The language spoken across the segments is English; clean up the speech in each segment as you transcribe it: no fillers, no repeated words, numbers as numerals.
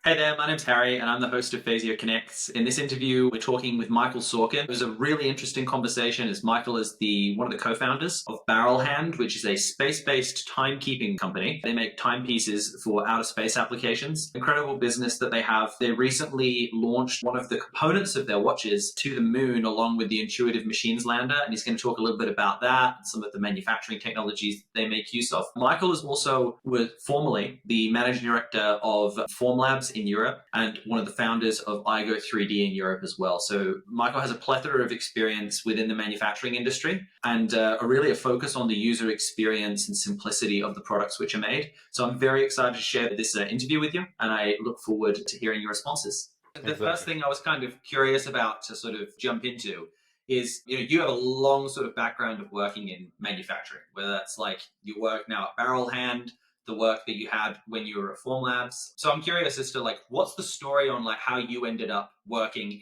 Hey there, my name's Harry, and I'm the host of Phasio Connects. In this interview, we're talking with Michael Sorkin. It was a really interesting conversation as Michael is one of the co-founders of Barrelhand, which is a space-based timekeeping company. They make timepieces for outer space applications. Incredible business that they have. They recently launched one of the components of their watches to the moon along with the Intuitive Machines lander, and he's going to talk a little bit about that and some of the manufacturing technologies they make use of. Michael is also formerly the managing director of Formlabs in Europe and one of the founders of iGo 3D in Europe as well. So Michael has a plethora of experience within the manufacturing industry and really a focus on the user experience and simplicity of the products which are made. So I'm very excited to share this interview with you, and I look forward to hearing your responses. The first thing I was kind of curious about to sort of jump into is, you have a long sort of background of working in manufacturing, whether that's like you work now at Barrelhand, the work that you had when you were at Formlabs. So I'm curious as to like, what's the story on like how you ended up working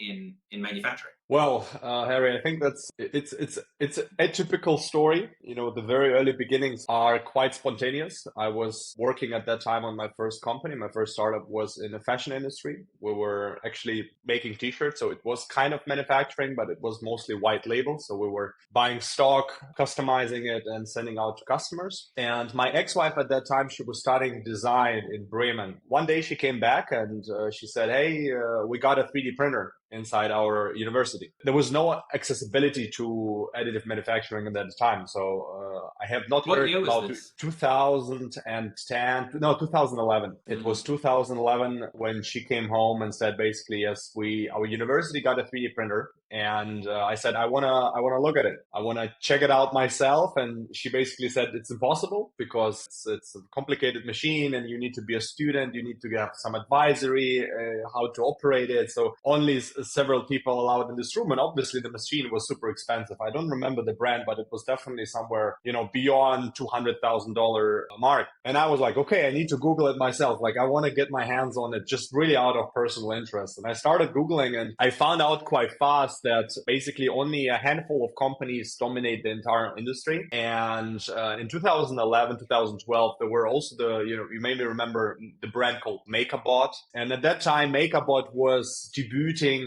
in manufacturing? Well, Harry, I think it's a typical story. The very early beginnings are quite spontaneous. I was working at that time on my first company. My first startup was in the fashion industry. We were actually making t-shirts, so it was kind of manufacturing, but it was mostly white label. So we were buying stock, customizing it, and sending out to customers. And my ex-wife at that time, she was studying design in Bremen. One day she came back and she said, "Hey, we got a 3D printer inside our university." There was no accessibility to additive manufacturing at that time. So I have not What heard year was about this? 2010, no, 2011. It was Mm. 2011 when she came home and said, basically, yes, our university got a 3D printer. And I said, I wanna look at it. I wanna check it out myself. And she basically said, it's impossible because it's a complicated machine and you need to be a student. You need to have some advisory, how to operate it. So only several people allowed in this room. And obviously the machine was super expensive. I don't remember the brand, but it was definitely somewhere, beyond $200,000 mark. And I was like, okay, I need to Google it myself. Like I want to get my hands on it just really out of personal interest. And I started Googling and I found out quite fast that basically only a handful of companies dominate the entire industry. And in 2011, 2012, there were also you maybe remember the brand called MakerBot. And at that time, MakerBot was debuting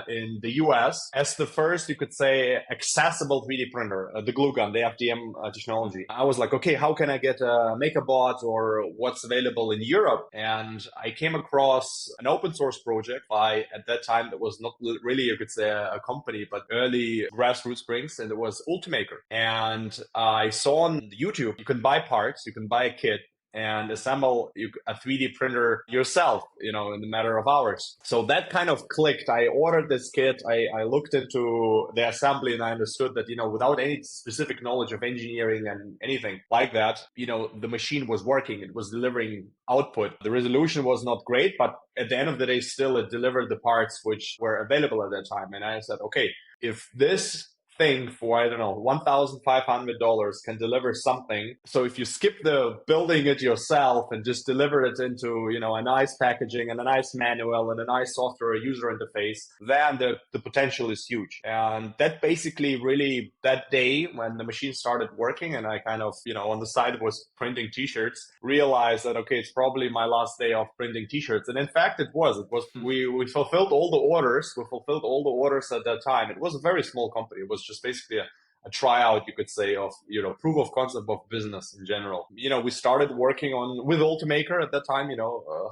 in the US as the first, you could say, accessible 3D printer, the glue gun, the FDM technology. I was like, okay, how can I get a MakerBot or what's available in Europe? And I came across an open source project by, at that time, that was not really, you could say, a company, but early grassroots springs, and it was Ultimaker. And I saw on YouTube, you can buy parts, you can buy a kit, and assemble a 3D printer yourself, in a matter of hours. So that kind of clicked. I ordered this kit. I looked into the assembly and I understood that, without any specific knowledge of engineering and anything like that, the machine was working. It was delivering output. The resolution was not great, but at the end of the day, still it delivered the parts which were available at that time. And I said, okay, if this thing for, I don't know, $1,500 can deliver something. So if you skip the building it yourself and just deliver it into, a nice packaging and a nice manual and a nice software user interface, then the potential is huge. And that basically really, that day when the machine started working and I kind of, on the side was printing t-shirts, realized that, okay, it's probably my last day of printing t-shirts. And in fact, it was, we fulfilled all the orders. We fulfilled all the orders at that time. It was a very small company. It was just basically a tryout, you could say, of, proof of concept of business in general. We started working with Ultimaker at that time,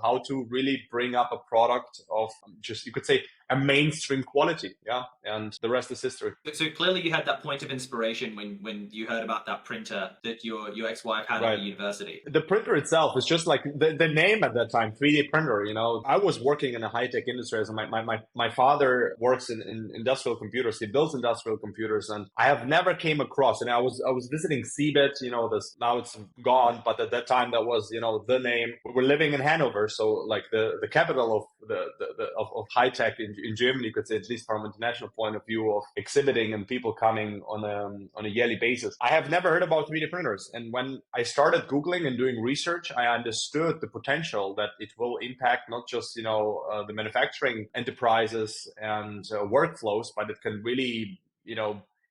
how to really bring up a product of just, you could say, a mainstream quality. Yeah. And the rest is history. So clearly you had that point of inspiration when you heard about that printer that your ex-wife had at Right. the university. The printer itself is just like the name at that time, 3D printer. I was working in a high-tech industry. So my father works in industrial computers. He builds industrial computers, and I have never came across. And I was visiting CeBIT. This now it's gone, but at that time that was the name. We're living in Hanover, so like the capital of of high tech in Germany, you could say, at least from an international point of view of exhibiting and people coming on a yearly basis. I have never heard about 3D printers, and when I started Googling and doing research, I understood the potential that it will impact not just, the manufacturing enterprises and workflows, but it can really,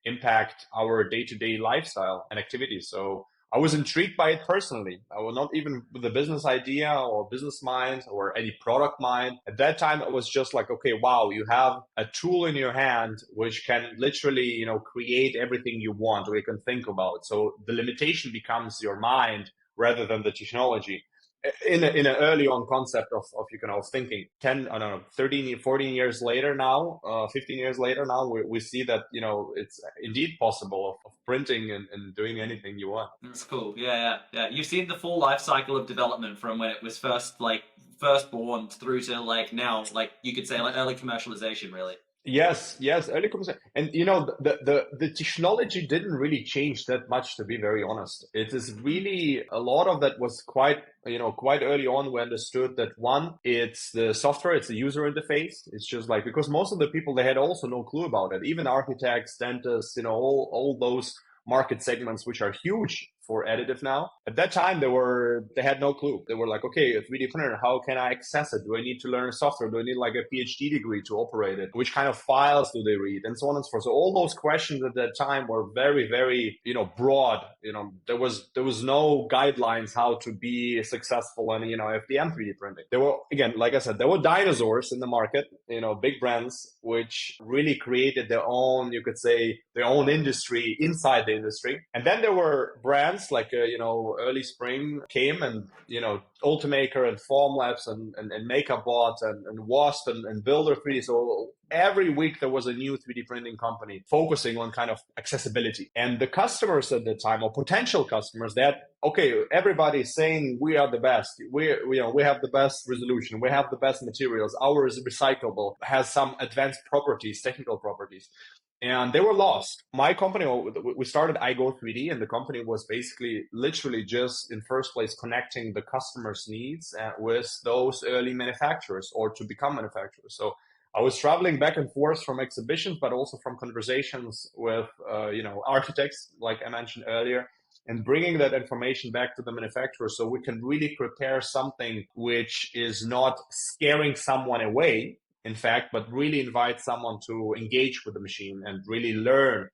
impact our day-to-day lifestyle and activities. So I was intrigued by it personally. I was not even with the business idea or business mind or any product mind. At that time, it was just like, okay, wow, you have a tool in your hand which can literally, create everything you want or you can think about. So the limitation becomes your mind rather than the technology. In an early on concept of thinking 10 I don't know 13 14 years later now, 15 years later now, we see that it's indeed possible of printing and doing anything you want. That's cool. Yeah. You've seen the full life cycle of development from when it was first born through to like now, like you could say like early commercialization, really. Yes, early conversation. And the technology didn't really change that much, to be very honest. It is really a lot of that was quite early on. We understood that one, it's the software, it's the user interface. It's just like, because most of the people, they had also no clue about it. Even architects, dentists, all those market segments, which are huge for additive now. At that time, they had no clue. They were like, okay, a 3D printer, how can I access it? Do I need to learn software? Do I need like a PhD degree to operate it? Which kind of files do they read? And so on and so forth. So all those questions at that time were very, very, broad. There was no guidelines how to be successful in, FDM 3D printing. There were, again, like I said, there were dinosaurs in the market, big brands, which really created their own, you could say, their own industry inside the industry. And then there were brands like early spring came, and Ultimaker and Formlabs and MakerBot and Wasp and Builder 3D. So every week there was a new 3D printing company focusing on kind of accessibility. And the customers at the time, or potential customers, that okay, everybody's saying we are the best. We have the best resolution. We have the best materials. Ours is recyclable, has some advanced properties, technical properties. And they were lost. My company, we started iGo 3D, and the company was basically literally just in first place connecting the customer's needs with those early manufacturers or to become manufacturers. So I was traveling back and forth from exhibitions, but also from conversations with architects, like I mentioned earlier, and bringing that information back to the manufacturer so we can really prepare something which is not scaring someone away, in fact, but really invite someone to engage with the machine and really learn.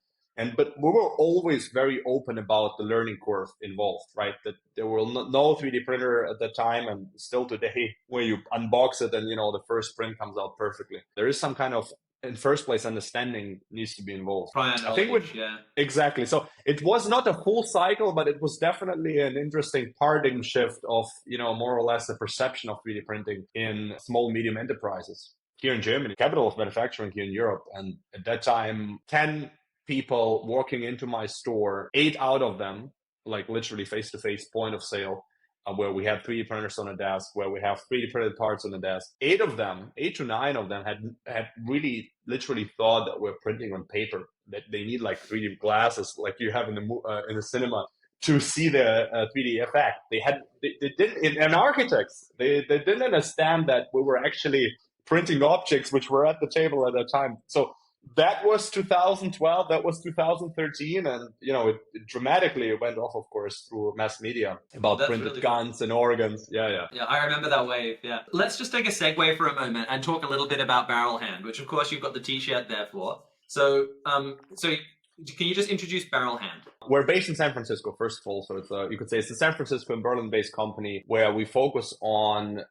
But we were always very open about the learning curve involved, right? That there were no 3D printer at that time, and still today, where you unbox it and the first print comes out perfectly. There is some kind of, in first place, understanding needs to be involved. Prior I think knowledge, yeah. exactly. So it was not a full cycle, but it was definitely an interesting paradigm shift of more or less the perception of 3D printing in small medium enterprises here in Germany, capital of manufacturing here in Europe. And at that time, 10 people walking into my store, 8 out of them, like literally face-to-face point of sale, where we had 3D printers on a desk, where we have 3D printed parts on the desk. 8 of them, 8 to 9 of them had really literally thought that we're printing on paper, that they need like 3D glasses like you have in the cinema to see the 3D effect. They didn't, and architects, they didn't understand that we were actually printing objects which were at the table at that time. So that was 2012, that was 2013, and it dramatically went off, of course, through mass media about That's printed really guns cool. and organs. Yeah. Yeah, I remember that wave. Yeah. Let's just take a segue for a moment and talk a little bit about Barrelhand, which of course you've got the T-shirt there for. So, can you just introduce Barrelhand? We're based in San Francisco, first of all. So it's you could say it's a San Francisco and Berlin-based company where we focus on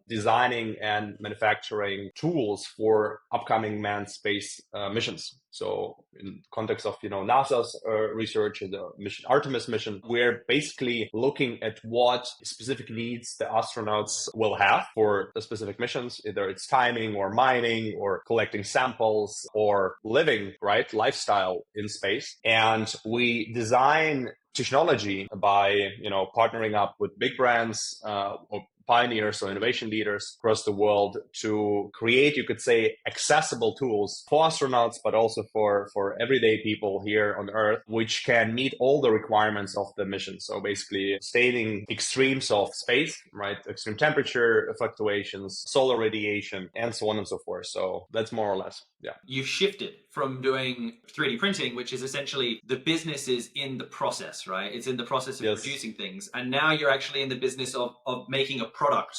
designing and manufacturing tools for upcoming manned space missions. So in context of NASA's research, the mission Artemis mission, we're basically looking at what specific needs the astronauts will have for the specific missions, either it's timing or mining or collecting samples or living lifestyle in space. And we design technology by partnering up with big brands or pioneers or innovation leaders across the world to create, you could say, accessible tools for astronauts, but also for everyday people here on Earth, which can meet all the requirements of the mission. So basically staining extremes of space, right? Extreme temperature fluctuations, solar radiation, and so on and so forth. So that's more or less, yeah. You've shifted from doing 3D printing, which is essentially the business is in the process, right? It's in the process of Yes. producing things. And now you're actually in the business of making a product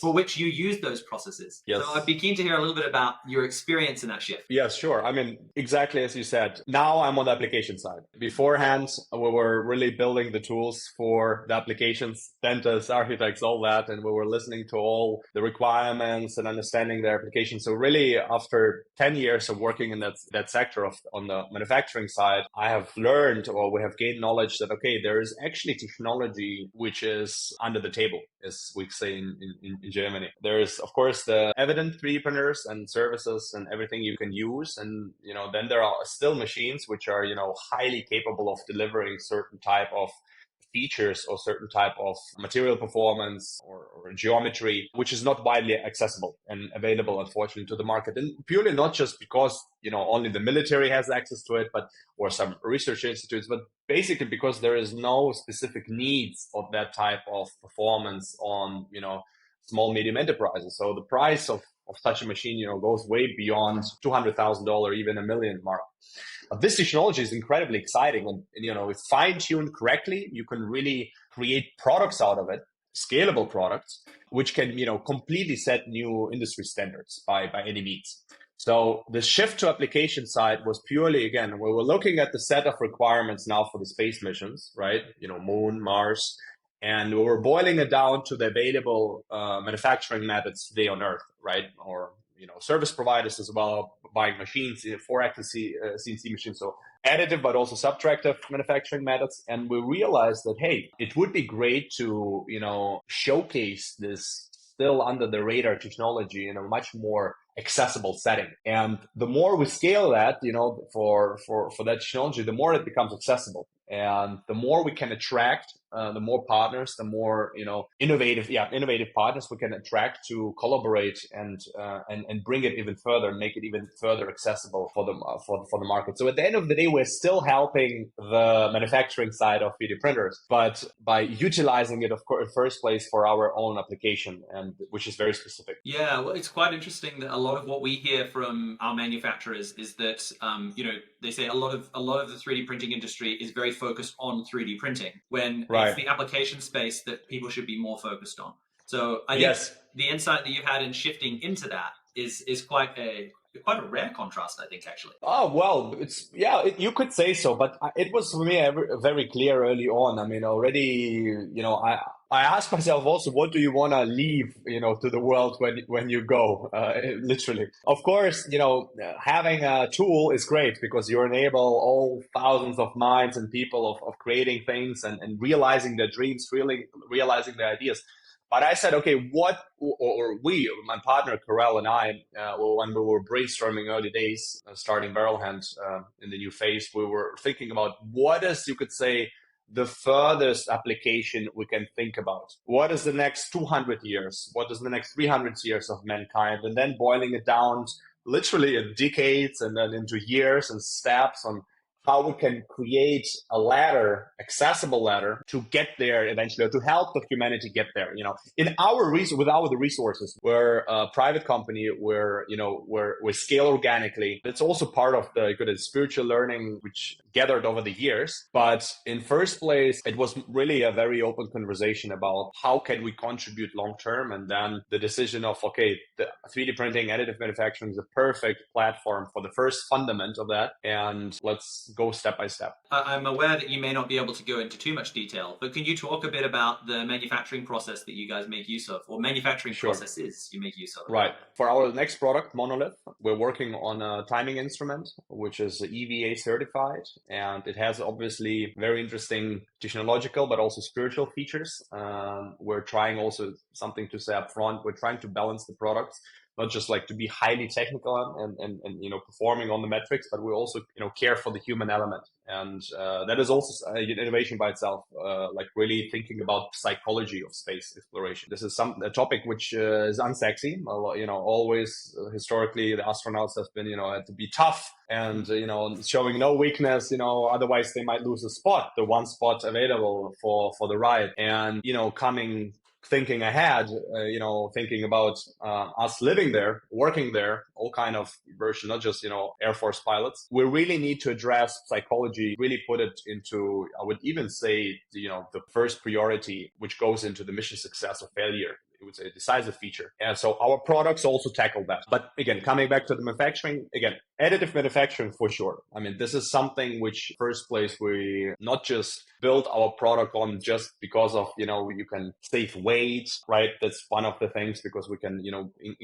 for which you use those processes. Yes. So I'd be keen to hear a little bit about your experience in that shift. Yes, sure. I mean, exactly as you said. Now I'm on the application side. Beforehand, we were really building the tools for the applications, dentists, architects, all that, and we were listening to all the requirements and understanding their applications. So really, after 10 years of working in that sector on the manufacturing side, I have learned, or we have gained knowledge that, okay, there is actually technology which is under the table, as we say in Germany. There is, of course, the evident 3D printers and services and everything you can use. And, then there are still machines which are, highly capable of delivering certain type of features or certain type of material performance or geometry, which is not widely accessible and available, unfortunately, to the market. And purely not just because, only the military has access to it, or some research institutes, but basically because there is no specific needs of that type of performance on, small, medium enterprises. So the price of such a machine, goes way beyond $200,000, even $1 million mark. But this technology is incredibly exciting, and if fine-tuned correctly, you can really create products out of it, scalable products, which can completely set new industry standards by any means. So the shift to application side was purely, again, we were looking at the set of requirements now for the space missions, right? Moon, Mars, and we were boiling it down to the available manufacturing methods today on Earth, right? Or service providers as well, buying machines, 4-axis CNC machines, so additive but also subtractive manufacturing methods. And we realized that, hey, it would be great to showcase this still under the radar technology in a much more accessible setting. And the more we scale that, for that technology, the more it becomes accessible. And the more we can attract, the more partners, the more innovative partners we can attract to collaborate and bring it even further, make it even further accessible for the market. So at the end of the day, we're still helping the manufacturing side of 3D printers, but by utilizing it, of course, in first place for our own application, and which is very specific. Yeah, well, it's quite interesting that a lot of what we hear from our manufacturers is that they say a lot of the 3D printing industry is very focused on 3D printing, when it's the application space that people should be more focused on. So I think the insight that you had in shifting into that is quite a rare contrast, I think, actually. Oh, well, you could say so, but it was for me very clear early on. I mean, already, I asked myself also, what do you want to leave, to the world when you go, literally. Of course, having a tool is great because you enable all thousands of minds and people of creating things and realizing their dreams, really realizing their ideas. But I said, okay, my partner, Karel, and I, when we were brainstorming early days, starting Barrelhand in the new phase, we were thinking about what is, you could say, the furthest application we can think about. What is the next 200 years? What is the next 300 years of mankind? And then boiling it down literally in decades and then into years and steps on how we can create a ladder, accessible ladder, to get there eventually, or to help the humanity get there. In without the resources, we're a private company, we scale organically. It's also part of the spiritual learning which gathered over the years. But in first place, it was really a very open conversation about how can we contribute long term, and then the decision of, okay, the 3D printing, additive manufacturing is a perfect platform for the first fundament of that, and let's go step by step. I'm aware that you may not be able to go into too much detail, but can you talk a bit about the manufacturing process that you guys make use of, or manufacturing processes you make use of? Right. For our next product, Monolith, we're working on a timing instrument, which is EVA certified, and it has obviously very interesting technological, but also spiritual features. We're trying also something to say up front. We're trying to balance the products, not just like to be highly technical and performing on the metrics, but we also care for the human element, and that is also an innovation by itself. Like really thinking about psychology of space exploration. This is a topic which is unsexy. Always historically the astronauts have been had to be tough and showing no weakness. Otherwise they might lose the one spot available for the ride, and coming thinking ahead, thinking about us living there, working there, all kind of version, not just, Air Force pilots. We really need to address psychology, really put it into, I would even say, the first priority, which goes into the mission success or failure. It would say a decisive feature. And so our products also tackle that. But again, coming back to the manufacturing, again, additive manufacturing for sure. I mean, this is something which first place we not just build our product on just because of, you can save weight, right? That's one of the things, because we can,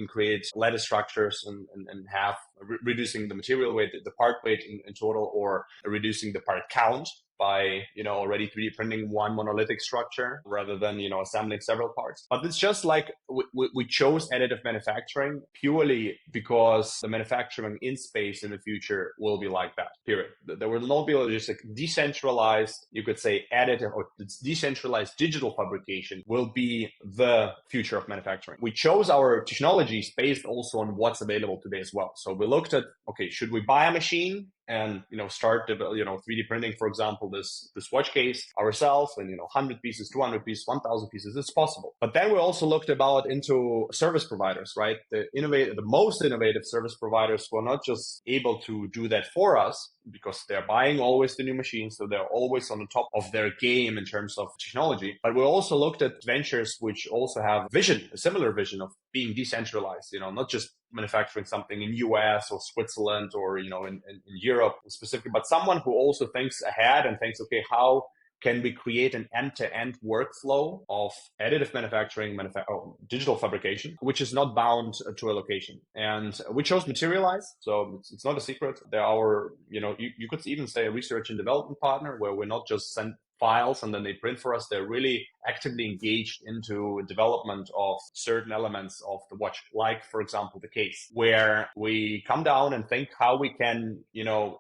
create lattice structures and have reducing the material weight, the part weight in total, or reducing the part count by, already 3D printing one monolithic structure rather than, assembling several parts. But it's just like we chose additive manufacturing purely because the manufacturing in space in the future will be like that, period. There will not be just like decentralized, you could say additive or decentralized digital fabrication will be the future of manufacturing. We chose our technologies based also on what's available today as well. So we looked at, okay, should we buy a machine and start 3D printing, for example, this watch case ourselves, and 100 pieces, 200 pieces, 1,000 pieces? It's possible. But then we also looked into service providers, right? The most innovative service providers were not just able to do that for us, because they're buying always the new machines, so they're always on the top of their game in terms of technology. But we also looked at ventures which also have a similar vision of being decentralized, not just manufacturing something in US or Switzerland or, in Europe specifically, but someone who also thinks ahead and thinks, okay, how can we create an end-to-end workflow of additive manufacturing, digital fabrication, which is not bound to a location? And we chose Materialize, so it's not a secret. They're our, you could even say a research and development partner, where we're not just send files and then they print for us. They're really actively engaged into development of certain elements of the watch, like, for example, the case, where we come down and think how we can,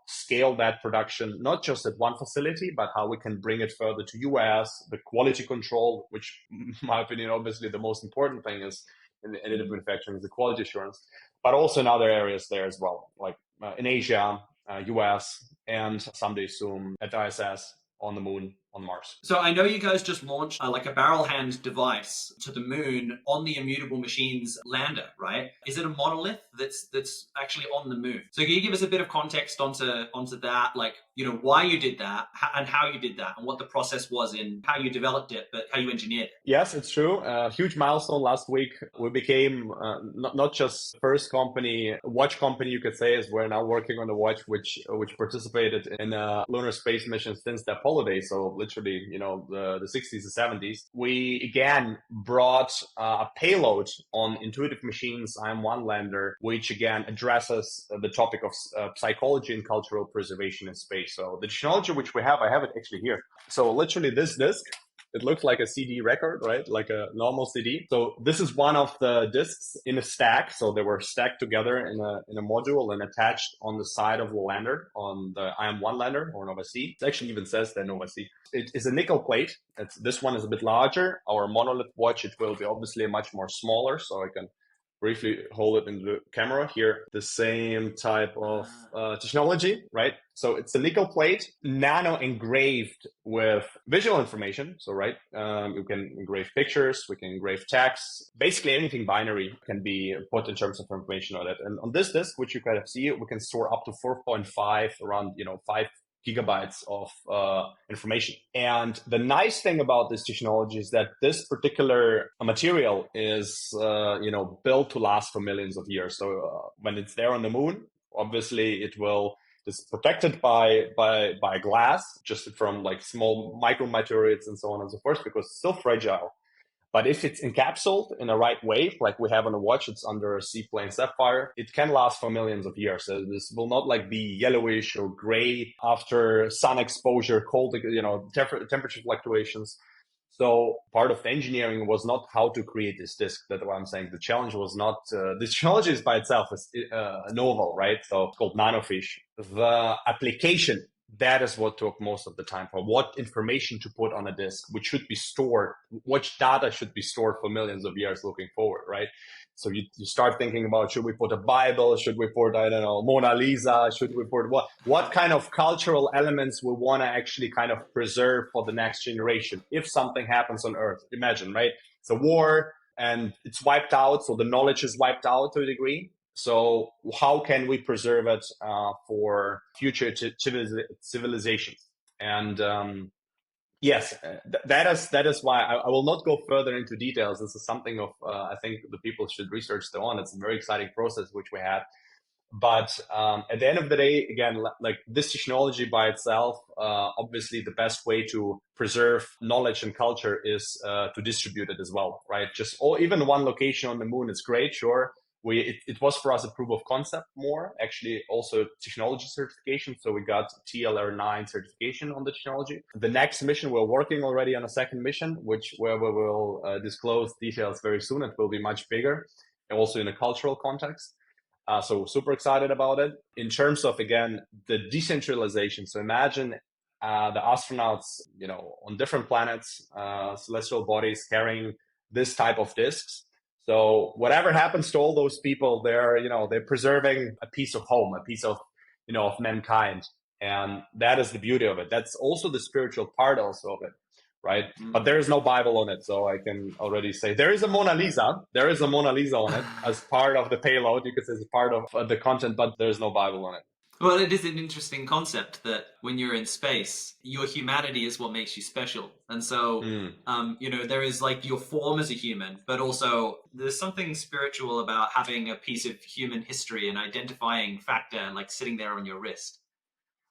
scale that production, not just at one facility, but how we can bring it further to US, the quality control, which, in my opinion, obviously the most important thing is in additive manufacturing is the quality assurance, but also in other areas there as well, like in Asia, US, and someday soon at ISS, on the moon, on Mars. So I know you guys just launched like a Barrelhand device to the moon on the Immutable Machines lander, right? Is it a Monolith that's actually on the moon? So can you give us a bit of context onto that, like, why you did that and how you did that and what the process was in how you developed it, but how you engineered it? Yes, it's true. A huge milestone last week. We became not just first watch company, you could say, as we're now working on the watch which participated in a lunar space mission since the Apollo days. So literally, the 60s and 70s. We again brought a payload on Intuitive Machines IM-1 lander, which again addresses the topic of psychology and cultural preservation in space. So the technology which we have, I have it actually here. So literally this disc, it looks like a CD record, right? Like a normal CD. So this is one of the discs in a stack. So they were stacked together in a module and attached on the side of the lander, on the IM-1 lander or Nova C. It actually even says that Nova C. It is a nickel plate. This one is a bit larger. Our Monolith watch, it will be obviously much more smaller. So I can briefly hold it in the camera here. The same type of technology, right? So it's a nickel plate, nano engraved with visual information. So, right, you can engrave pictures, we can engrave text, basically anything binary can be put in terms of information on it. And on this disk, which you kind of see, we can store up to 4.5, around 5 gigabytes of information. And the nice thing about this technology is that this particular material is, built to last for millions of years. So when it's there on the moon, obviously it's protected by glass, just from like small micromaterials and so on and so forth, because it's still fragile. But if it's encapsulated in the right way, like we have on a watch, it's under a C-plane sapphire, it can last for millions of years. So this will not like be yellowish or gray after sun exposure, cold, temperature fluctuations. So part of the engineering was not how to create this disk. That's what I'm saying. The challenge was not, this technology by itself is novel, right? So it's called nanofish. The application That is what took most of the time for what information to put on a disk, which should be stored, which data should be stored for millions of years looking forward, right? So you start thinking about, should we put a Bible? Should we put, I don't know, Mona Lisa? Should we put what kind of cultural elements we want to actually kind of preserve for the next generation? If something happens on Earth, imagine, right? It's a war and it's wiped out. So the knowledge is wiped out to a degree. So how can we preserve it for future civilizations? And yes, that is why I will not go further into details. This is something of I think the people should research their own. It's a very exciting process which we had. But at the end of the day, again, like this technology by itself, obviously the best way to preserve knowledge and culture is to distribute it as well, right? Just even one location on the moon is great, sure. It was for us a proof of concept more, actually also technology certification. So we got TLR9 certification on the technology. The next mission, we're working already on a second mission, where we will disclose details very soon. It will be much bigger, and also in a cultural context. So super excited about it. In terms of, again, the decentralization. So imagine the astronauts, on different planets, celestial bodies carrying this type of disks. So whatever happens to all those people, they're preserving a piece of home, a piece of mankind. And that is the beauty of it. That's also the spiritual part also of it, right? But there is no Bible on it, so I can already say there is a Mona Lisa. There is a Mona Lisa on it as part of the payload. You could say it's part of the content, but there's no Bible on it. Well, it is an interesting concept that when you're in space, your humanity is what makes you special. And so, there is like your form as a human, but also there's something spiritual about having a piece of human history, an identifying factor, like sitting there on your wrist.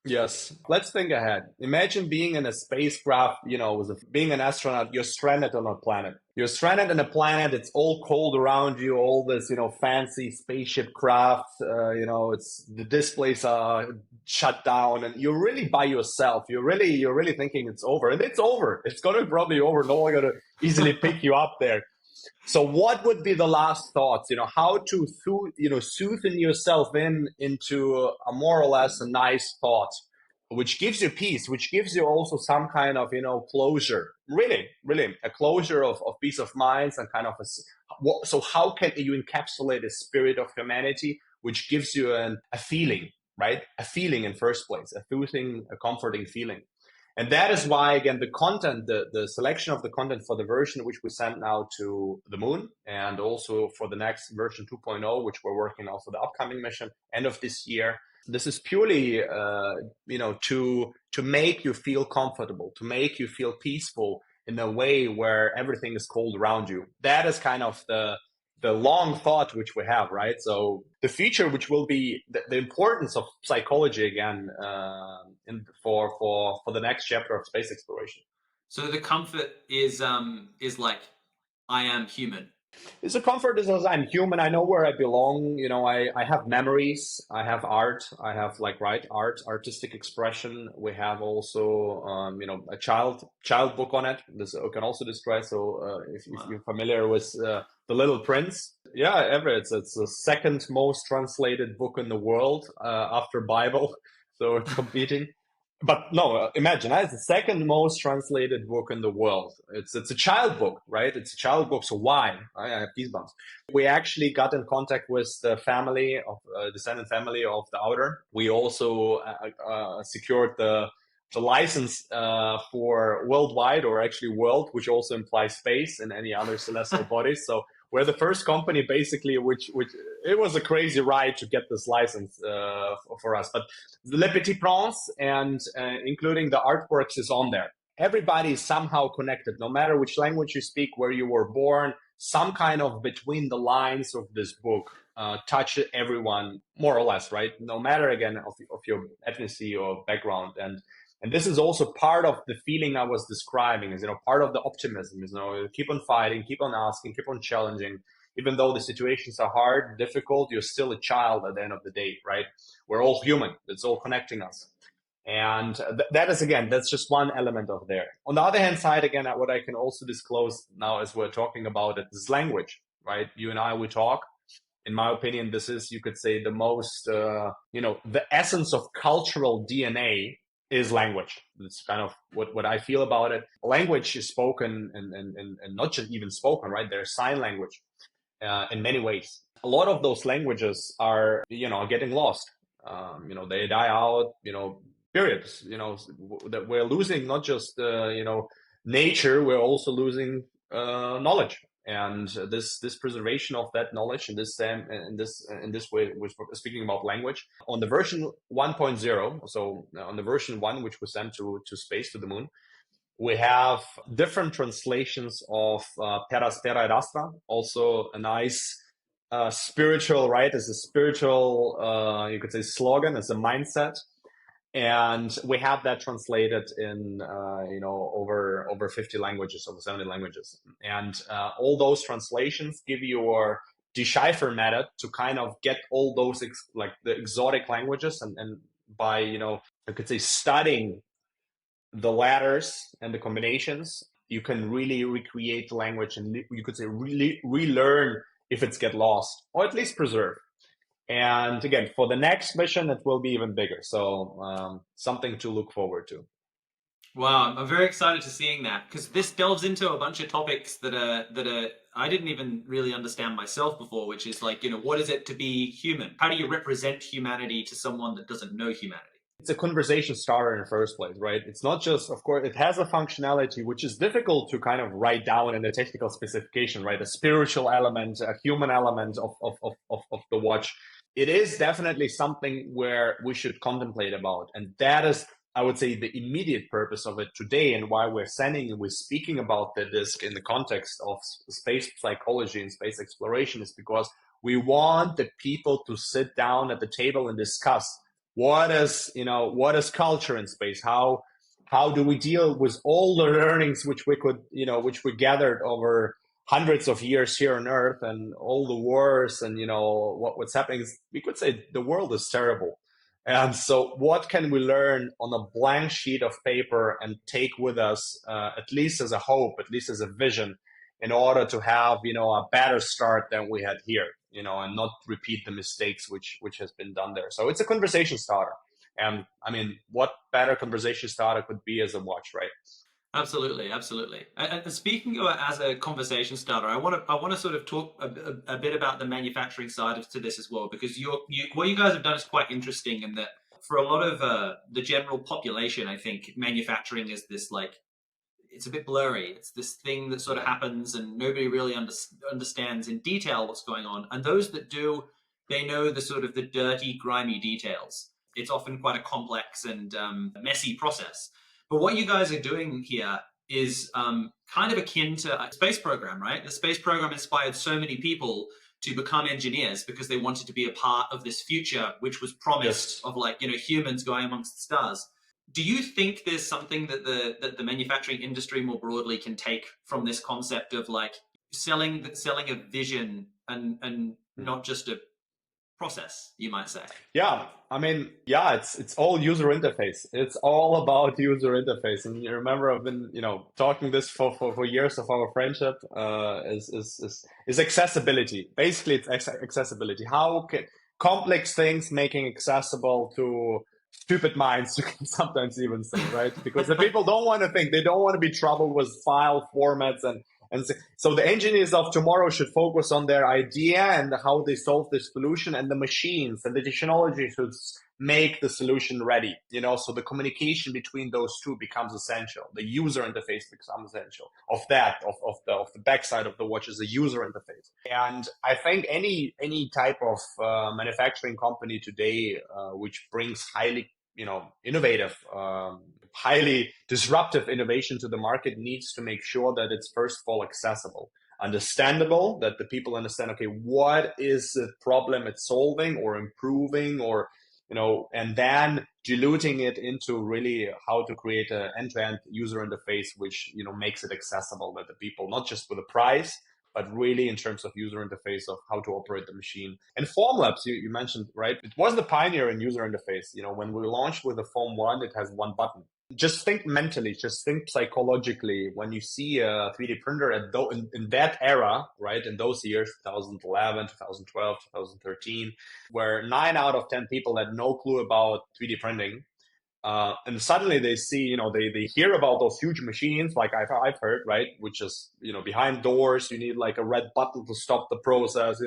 Yes. Let's think ahead. Imagine being in a spacecraft, being an astronaut, you're stranded on a planet. You're stranded on a planet, it's all cold around you, all this, fancy spaceship craft, it's the displays are shut down and you're really by yourself. You're really thinking it's over, and it's over. It's going to be probably over. No one going to easily pick you up there. So what would be the last thoughts? How to soothe yourself into a more or less a nice thought, which gives you peace, which gives you also some kind of closure. Really, really a closure of peace of minds and kind of so how can you encapsulate the spirit of humanity, which gives you a feeling, right? A feeling in first place, a soothing, a comforting feeling. And that is why, again, the content, the selection of the content for the version which we sent now to the moon, and also for the next version 2.0, which we're working on for the upcoming mission, end of this year. This is purely, to make you feel comfortable, to make you feel peaceful in a way where everything is cold around you. That is kind of the long thought which we have, right? So the feature which will be the importance of psychology again for the next chapter of space exploration. So the comfort is like I am human. It's a comfort as I'm human. I know where I belong. I have memories. I have art. I have artistic expression. We have also, a child book on it. This I can also describe. So if you're familiar with The Little Prince, yeah, ever. It's the second most translated book in the world after Bible. So it's competing. But no, imagine it's the second most translated book in the world. It's a child book, right? It's a child book. So why? I have goosebumps. We actually got in contact with the family of descendant family of the author. We also secured the license for worldwide, or actually world, which also implies space and any other celestial bodies. So we're the first company basically which it was a crazy ride to get this license for us, but the Le Petit Prince and including the artworks is on there. Everybody is somehow connected, no matter which language you speak, where you were born. Some kind of between the lines of this book touch everyone more or less, right? No matter again of your ethnicity or background. And this is also part of the feeling I was describing, is, part of the optimism is, keep on fighting, keep on asking, keep on challenging. Even though the situations are hard, difficult, you're still a child at the end of the day, right? We're all human. It's all connecting us. And that is, again, that's just one element of there. On the other hand side, again, what I can also disclose now as we're talking about it is language, right? You and I, we talk. In my opinion, this is, you could say, the most, the essence of cultural DNA is language. That's kind of what I feel about it. Language is spoken and not just even spoken, right? There's sign language in many ways. A lot of those languages are, getting lost. They die out, periods, that we're losing not just, nature, we're also losing knowledge. And this preservation of that knowledge in this way, we're speaking about language on the version 1.0. So on the version 1, which was sent to space, to the moon, we have different translations of Peras Terra et Astra, also a nice spiritual, right? As a spiritual, you could say, slogan, as a mindset. And we have that translated in, over 50 languages, over 70 languages. And all those translations give you a decipher method to kind of get all those, like the exotic languages. And by, I could say, studying the letters and the combinations, you can really recreate the language, and you could say really relearn if it's get lost, or at least preserve. And again, for the next mission, it will be even bigger. So something to look forward to. Wow, I'm very excited to seeing that because this delves into a bunch of topics that are I didn't even really understand myself before, which is like, what is it to be human? How do you represent humanity to someone that doesn't know humanity? It's a conversation starter in the first place, right? It's not just, of course, it has a functionality which is difficult to kind of write down in the technical specification, right? A spiritual element, a human element of the watch. It is definitely something where we should contemplate about. And that is, I would say, the immediate purpose of it today, and why we're speaking about the disk in the context of space psychology and space exploration, is because we want the people to sit down at the table and discuss what is culture in space, how do we deal with all the learnings which we gathered over hundreds of years here on Earth, and all the wars, and what's happening. We could say the world is terrible, and so what can we learn on a blank sheet of paper and take with us, at least as a hope, at least as a vision, in order to have a better start than we had here, and not repeat the mistakes which has been done there. So it's a conversation starter. And I mean, what better conversation starter could be as a watch, right? Absolutely, absolutely. And speaking of as a conversation starter, I want to sort of talk a bit about the manufacturing side to this as well, because what you guys have done is quite interesting in that for a lot of the general population, I think manufacturing is this like it's a bit blurry. It's this thing that sort of happens and nobody really understands in detail what's going on. And those that do, they know the sort of the dirty, grimy details. It's often quite a complex and messy process. But what you guys are doing here is kind of akin to a space program, right? The space program inspired so many people to become engineers because they wanted to be a part of this future, which was promised. Yes. Of like, humans going amongst the stars. Do you think there's something that the manufacturing industry more broadly can take from this concept of like selling a vision and not just a process, you might say? Yeah, I mean, yeah, it's all user interface. It's all about user interface. And you remember, I've been talking this for years of our friendship. Is accessibility. Basically, it's accessibility. How can complex things making accessible to stupid minds, you can sometimes even say, right? Because the people don't want to think, they don't want to be troubled with file formats, and so the engineers of tomorrow should focus on their idea and how they solve the solution, and the machines and the technology should make the solution ready. So the communication between those two becomes essential. The user interface becomes essential. Of the backside of the watch is a user interface. And I think any type of manufacturing company today, which brings highly innovative, highly disruptive innovation to the market, needs to make sure that it's first of all accessible, understandable, that the people understand, okay, what is the problem it's solving or improving, or and then diluting it into really how to create an end-to-end user interface, which makes it accessible, that the people, not just with a price, but really in terms of user interface of how to operate the machine. And Formlabs, you mentioned, right? It was the pioneer in user interface. When we launched with the Form 1, it has one button. Just think mentally, just think psychologically. When you see a 3D printer in that era, right, in those years, 2011, 2012, 2013, where 9 out of 10 people had no clue about 3D printing, And suddenly they see, they hear about those huge machines, like I've heard, right? Which is, behind doors, you need like a red button to stop the process,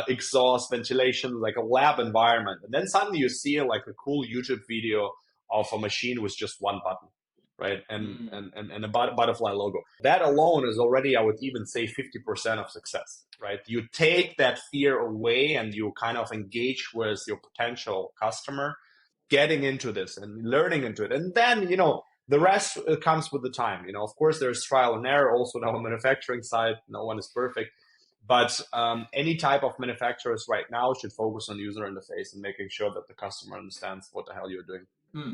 exhaust, ventilation, like a lab environment. And then suddenly you see like a cool YouTube video of a machine with just one button, right? And a butterfly logo. That alone is already, I would even say, 50% of success, right? You take that fear away and you kind of engage with your potential customer, getting into this and learning into it. And then, the rest comes with the time. Of course, there's trial and error also on our manufacturing side. No one is perfect. But any type of manufacturers right now should focus on user interface and making sure that the customer understands what the hell you're doing.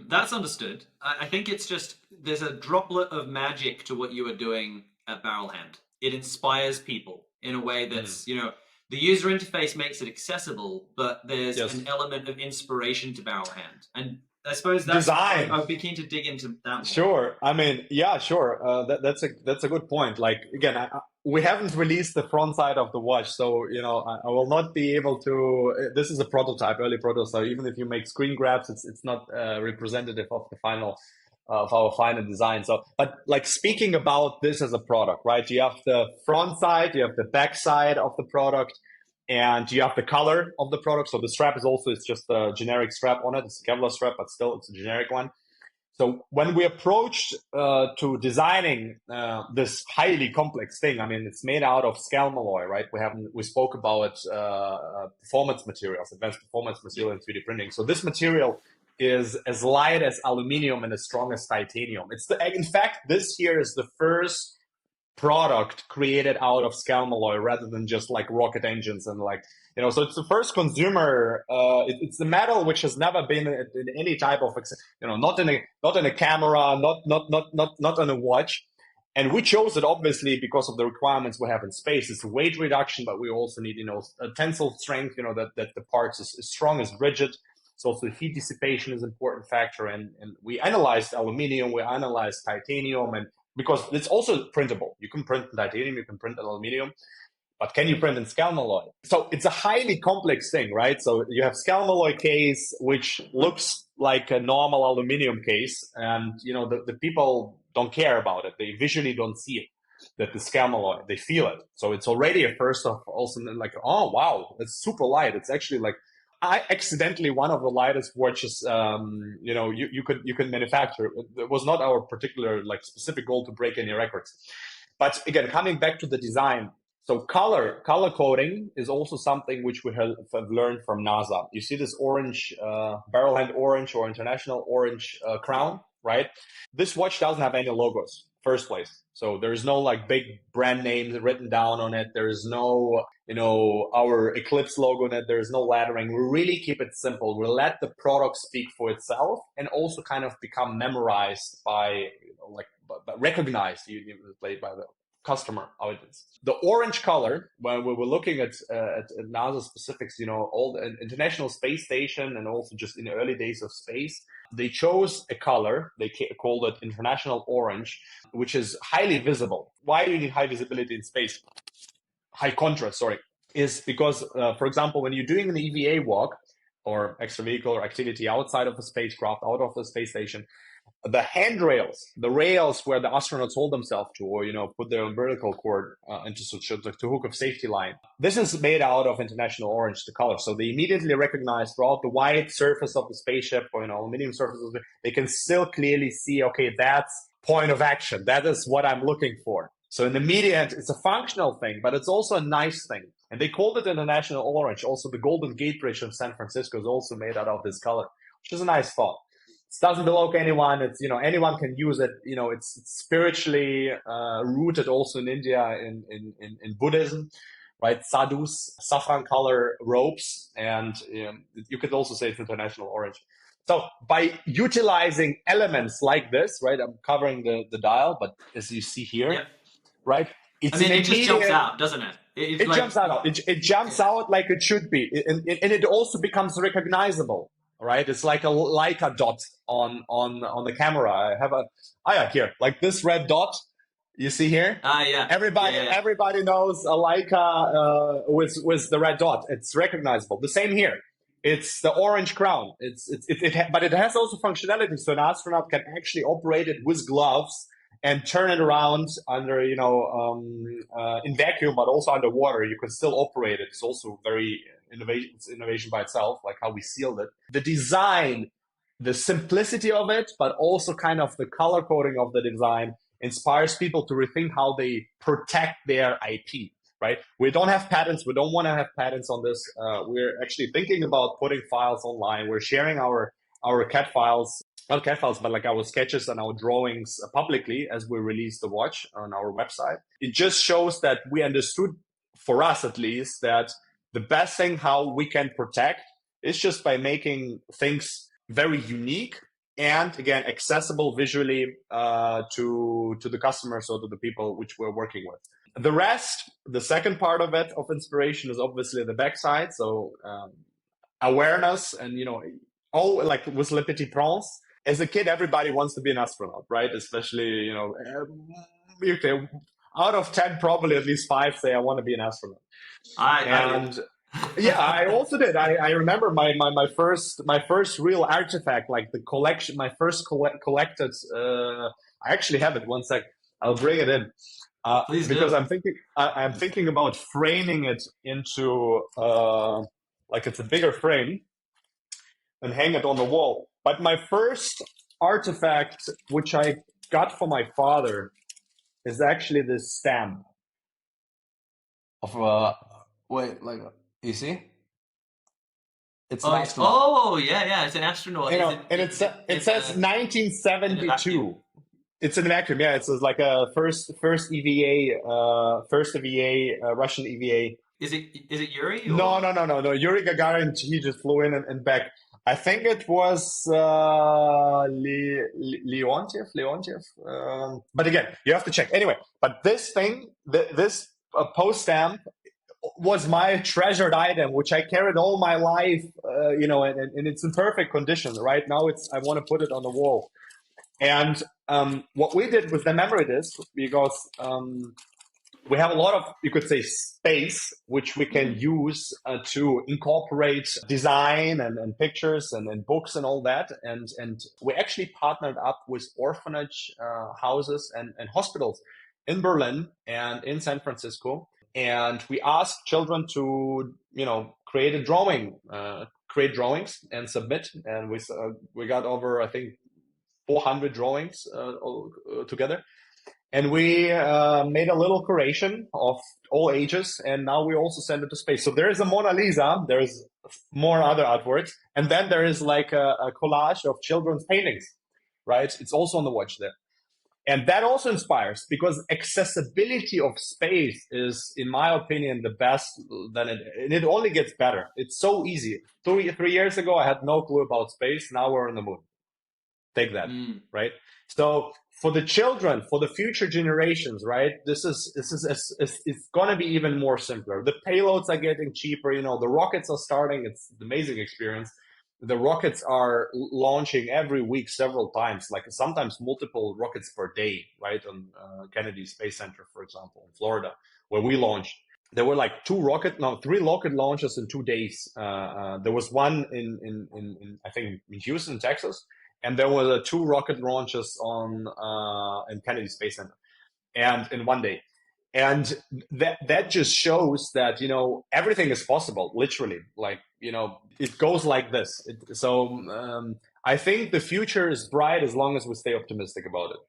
That's understood. I think it's just there's a droplet of magic to what you are doing at Barrelhand. It inspires people in a way that's, the user interface makes it accessible, but there's Yes. an element of inspiration to Barrelhand. And I suppose that's design. I'd be keen to dig into that more. Sure. I mean, yeah, sure. That's a good point. Like again, we haven't released the front side of the watch, so I will not be able to. This is a prototype, early prototype. So even if you make screen grabs, it's not representative of the final of our final design. So, but like speaking about this as a product, right? You have the front side, you have the back side of the product, and you have the color of the product. So the strap is also, it's just a generic strap on it. It's a Kevlar strap, but still it's a generic one. So when we approached to designing this highly complex thing, I mean, it's made out of scalmalloy, right? We spoke about performance materials, advanced performance material in 3D printing. So this material is as light as aluminum and as strong as titanium. In fact, this here is the first product created out of scalmalloy rather than just like rocket engines and like, so it's the first consumer, it's the metal which has never been in any type of, not in a camera, not on a watch. And we chose it obviously because of the requirements we have in space. It's weight reduction, but we also need, a tensile strength, that the parts is strong, is rigid. So also heat dissipation is an important factor. And we analyzed aluminum, we analyzed titanium, and because it's also printable. You can print titanium, you can print aluminum, but can you print in scalmalloy? So it's a highly complex thing, right? So you have scalmalloy case, which looks like a normal aluminum case, and the people don't care about it. They visually don't see it. That the scalmalloy, they feel it. So it's already a first of also like, oh wow, it's super light. It's actually like I accidentally one of the lightest watches you can manufacture. It was not our particular like specific goal to break any records. But again, coming back to the design, so color coding is also something which we have learned from NASA. You see this orange Barrelhand orange or international orange crown, right? This watch doesn't have any logos, first place. So there is no like big brand names written down on it. There is no, our Eclipse logo on it. There is no lettering. We really keep it simple. We let the product speak for itself and also kind of become memorized by, recognized by the customer audience. The orange color, when we were looking at NASA specifics, all the International Space Station and also just in the early days of space, they chose a color, they called it international orange, which is highly visible. Why do you need high visibility in space? High contrast, sorry, is because, for example, when you're doing an EVA walk or extravehicular activity outside of a spacecraft, out of the space station, the handrails, the rails where the astronauts hold themselves to, or put their umbilical cord into such a to hook of safety line. This is made out of international orange, the color. So they immediately recognize throughout the white surface of the spaceship or aluminum surfaces, they can still clearly see, okay, that's point of action. That is what I'm looking for. So in the media, it's a functional thing, but it's also a nice thing. And they called it international orange. Also, the Golden Gate Bridge in San Francisco is also made out of this color, which is a nice thought. It doesn't belong to anyone. It's anyone can use it. It's spiritually rooted also in India in Buddhism, right? Sadhus, saffron color robes, and you could also say it's international orange. So by utilizing elements like this, right? I'm covering the dial, but as you see here, yep. Right? It just jumps out, doesn't it? It jumps out. It jumps out like it should be, and it also becomes recognizable. Right? It's like a Leica dot on the camera. I have here, like this red dot. You see here? Yeah. Everybody knows a Leica with the red dot. It's recognizable. The same here. It's the orange crown. But it has also functionality. So an astronaut can actually operate it with gloves and turn it around under, in vacuum, but also underwater. You can still operate it. It's also very innovation. It's innovation by itself, like how we sealed it. The design, the simplicity of it, but also kind of the color coding of the design inspires people to rethink how they protect their IP. Right? We don't have patents. We don't want to have patents on this. We're actually thinking about putting files online. We're sharing our CAD files, not CAD files, but like our sketches and our drawings publicly as we release the watch on our website. It just shows that we understood, for us at least, that the best thing how we can protect is just by making things very unique and again accessible visually to the customers or to the people which we're working with. The rest, the second part of it, of inspiration, is obviously the backside. So awareness and, all like with Le Petit Prince. As a kid, everybody wants to be an astronaut, right? Especially, okay, out of 10, probably at least 5 say I want to be an astronaut. I did. Yeah, I also did. I remember my first real artifact, like the collection, my first collected. I actually have it. One sec, I'll bring it in. Please Because do. I'm thinking about framing it into like it's a bigger frame and hang it on the wall. But my first artifact, which I got from my father, is actually this stamp of wait, like you see, it's an astronaut. Yeah, yeah. It's an astronaut. Is it And it in says a vacuum? 1972. It's in a vacuum, yeah. It's like a first EVA, first EVA, Russian EVA. Is it Yuri No, or no, no, no, no. Yuri Gagarin, he just flew in and back. I think it was Leontiev. But again, you have to check. Anyway, but this thing, this post stamp was my treasured item, which I carried all my life, and it's in perfect condition. Right now, I want to put it on the wall. And what we did with the memory disk, because we have a lot of, you could say, space, which we can use to incorporate design and pictures and books and all that. And we actually partnered up with orphanage houses and hospitals in Berlin and in San Francisco. And we asked children to, create a drawing, create drawings and submit. And we got over, I think, 400 drawings together. And we made a little curation of all ages, and now we also send it to space. So there is a Mona Lisa, there's more other artworks, and then there is like a collage of children's paintings, right? It's also on the watch there. And that also inspires because accessibility of space is, in my opinion, the best. And it only gets better. It's so easy. 3 years ago, I had no clue about space. Now we're on the moon. Take that, right? So for the children, for the future generations, right? This is it's going to be even more simpler. The payloads are getting cheaper. The rockets are starting. It's an amazing experience. The rockets are launching every week, several times, like sometimes multiple rockets per day, right? On Kennedy Space Center, for example, in Florida, where we launched. There were like 3 rocket launches in 2 days. There was one in I think in Houston, Texas, and there were 2 rocket launches in Kennedy Space Center, and in one day. And that just shows that everything is possible, literally. Like it goes like this. I think the future is bright as long as we stay optimistic about it.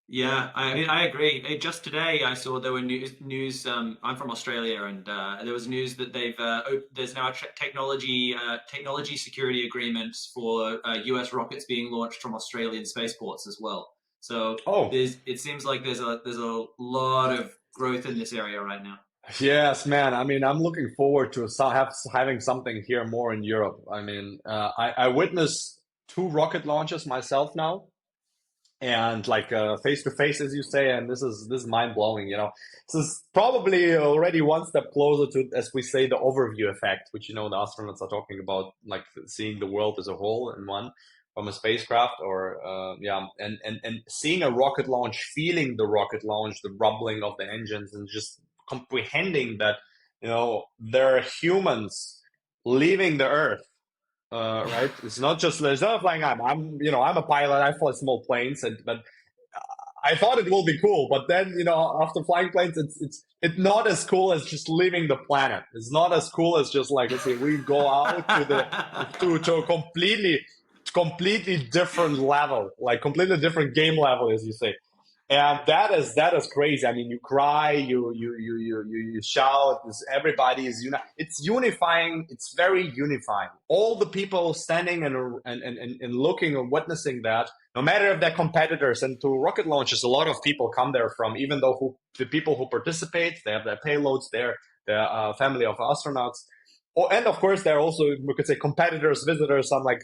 Yeah, I mean, I agree. Just today, I saw there were news. I'm from Australia, and there was news that there's now a technology security agreements for U.S. rockets being launched from Australian spaceports as well. So Oh, it seems like there's a lot of growth in this area right now. yes, man. I mean, I'm looking forward to having something here more in Europe. I mean, I witnessed 2 rocket launches myself now, and like face to face, as you say, and this is mind blowing. This is probably already one step closer to, as we say, the overview effect, which the astronauts are talking about, like seeing the world as a whole in one from a spacecraft, or and seeing a rocket launch, feeling the rocket launch, the rumbling of the engines, and just comprehending that there are humans leaving the Earth right? It's not just there's not a flying arm. I'm a pilot. I fly small planes, but I thought it will be cool. But then after flying planes, it's not as cool as just leaving the planet. It's not as cool as just like, let's say, we go out to a completely different level, like completely different game level, as you say. And that is crazy. I mean, you cry, you shout. Everybody is It's unifying. It's very unifying. All the people standing and looking and witnessing that, no matter if they're competitors. And to rocket launches, a lot of people come there from. Even though the people who participate, they have their payloads there, their family of astronauts. Oh, and of course, there are also, we could say, competitors, visitors. I'm like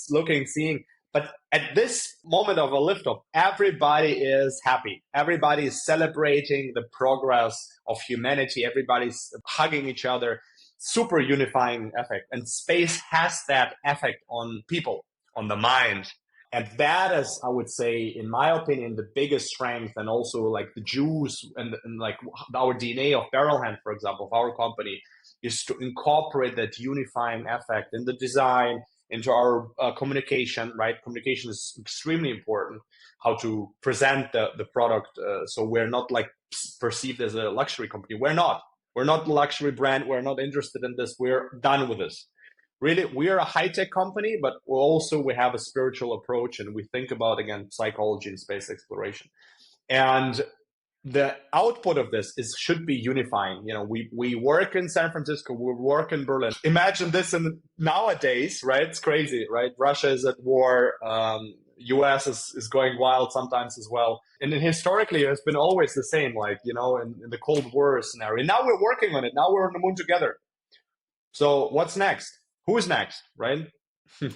looking, seeing. But at this moment of a liftoff, everybody is happy. Everybody is celebrating the progress of humanity. Everybody's hugging each other. Super unifying effect. And space has that effect on people, on the mind. And that is, I would say, in my opinion, the biggest strength, and also like the juice and like our DNA of Barrelhand, for example, of our company, is to incorporate that unifying effect in the design, into our communication, right? Communication is extremely important. How to present the product, so we're not like perceived as a luxury company. We're not. We're not a luxury brand. We're not interested in this. We're done with this. Really, we are a high tech company, but we have a spiritual approach, and we think about, again, psychology and space exploration. And the output of this should be unifying. We work in San Francisco, we work in Berlin. Imagine this in nowadays, right? It's crazy, right? Russia is at war. US is going wild sometimes as well. And then historically, it's been always the same, like, in the Cold War scenario. And now we're working on it. Now we're on the moon together. So what's next? Who's next, right?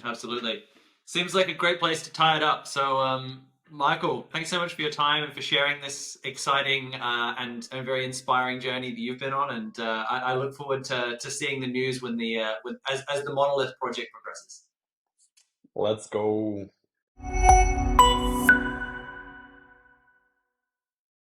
Absolutely. Seems like a great place to tie it up. So, Michael, thanks so much for your time and for sharing this exciting and a very inspiring journey that you've been on. And I look forward to seeing the news as the Monolith project progresses. Let's go.